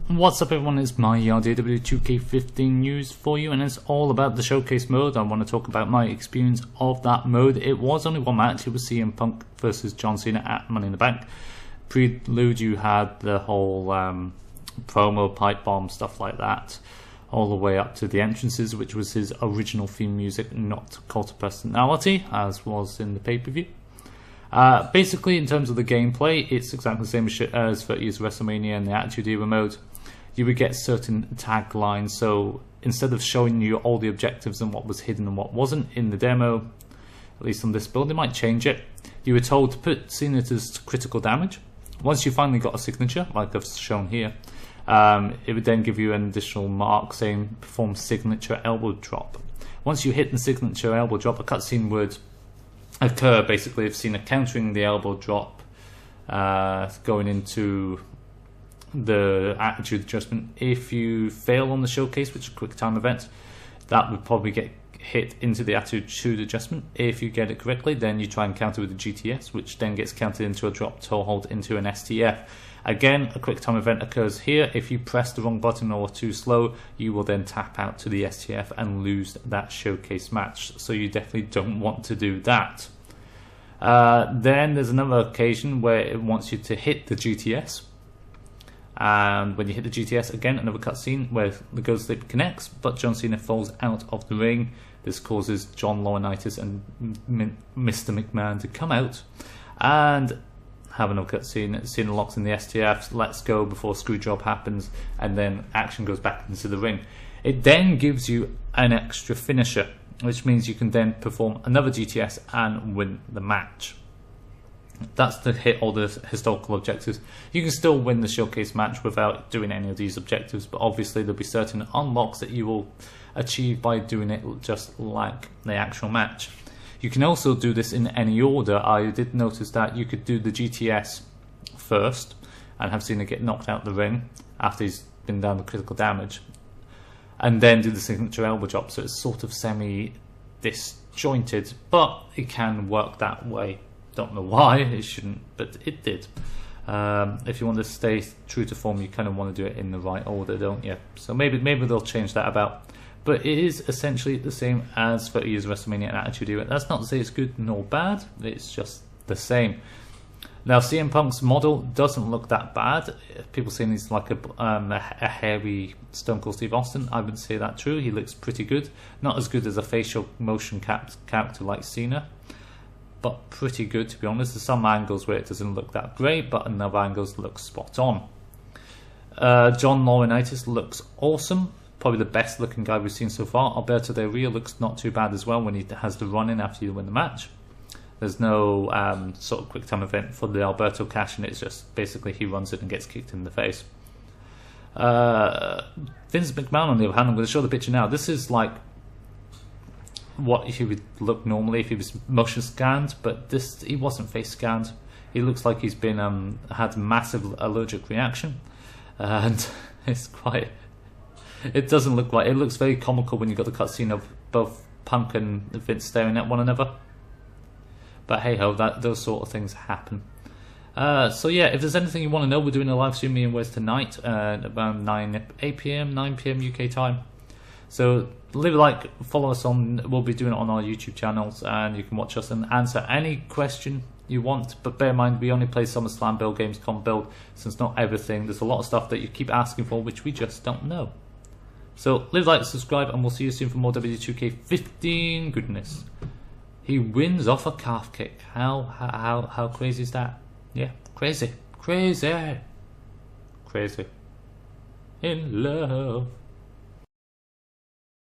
What's up everyone, it's my WWE 2K15 news for you, and it's all about the showcase mode. I want to talk about my experience of that mode. It was only one match, it was CM Punk versus John Cena at Money in the Bank. Prelude, you had the whole promo, pipe bomb, stuff like that, all the way up to the entrances, which was his original theme music, not Cult of Personality, as was in the pay-per-view. Basically, in terms of the gameplay, it's exactly the same as 30 Years WrestleMania and the Attitude Era mode. You would get certain taglines, so instead of showing you all the objectives and what was hidden and what wasn't in the demo, at least on this build, they might change it. You were told to put Cena to critical damage. Once you finally got a signature, like I've shown here, it would then give you an additional mark saying perform signature elbow drop. Once you hit the signature elbow drop, a cutscene would occur, basically, of Cena countering the elbow drop, going into the attitude adjustment. If you fail on the showcase, which is a quick time event, that would probably get hit into the attitude adjustment. If you get it correctly, then you try and counter with the GTS, which then gets counted into a drop toe hold into an STF. Again, a quick time event occurs here. If you press the wrong button or too slow, you will then tap out to the STF and lose that showcase match. So you definitely don't want to do that. Then there's another occasion where it wants you to hit the GTS. And when you hit the GTS, again, another cutscene where the Ghost Slip connects, but John Cena falls out of the ring. This causes John Laurinaitis and Mr. McMahon to come out and have another cutscene. Cena locks in the STF, lets go before screw job happens, and then action goes back into the ring. It then gives you an extra finisher, which means you can then perform another GTS and win the match. That's to hit all the historical objectives. You can still win the showcase match without doing any of these objectives, but obviously there'll be certain unlocks that you will achieve by doing it just like the actual match. You can also do this in any order. I did notice that you could do the GTS first and have Cena get knocked out the ring after he's been down the critical damage, and then do the signature elbow drop. So it's sort of semi-disjointed, but it can work that way. Don't know why it shouldn't, but it did. If you want to stay true to form, you kind of want to do it in the right order, don't you? So maybe they'll change that about. But it is essentially the same as 30 Years WrestleMania and Attitude Era. That's not to say it's good nor bad, it's just the same. Now, CM Punk's model doesn't look that bad. People saying he's like a hairy Stone Cold Steve Austin. I wouldn't say that true. He looks pretty good. Not as good as a facial motion character like Cena, but pretty good, to be honest. There's some angles where it doesn't look that great, but in other angles it looks spot on. John Laurinaitis looks awesome. Probably the best looking guy we've seen so far. Alberto Del Rio looks not too bad as well when he has the run in after you win the match. There's no sort of quick time event for the Alberto cash, and it's just basically he runs it and gets kicked in the face. Vince McMahon, on the other hand, I'm going to show the picture now. This is like what he would look normally if he was motion scanned, but this, he wasn't face scanned. He looks like he's been had massive allergic reaction, and it's quite. It doesn't look like, it looks very comical when you got the cutscene of both Punk and Vince staring at one another. But hey ho, those sort of things happen. So yeah, if there's anything you want to know, we're doing a live stream, me and Wes, tonight around 9 p.m. UK time. So leave a like, follow us on, we'll be doing it on our YouTube channels, and you can watch us and answer any question you want. But bear in mind, we only play SummerSlam build, Gamescom build, so it's not everything. There's a lot of stuff that you keep asking for which we just don't know. So leave a like, subscribe, and we'll see you soon for more W2K15 goodness. He wins off a calf kick. How crazy is that? Yeah, crazy. In love.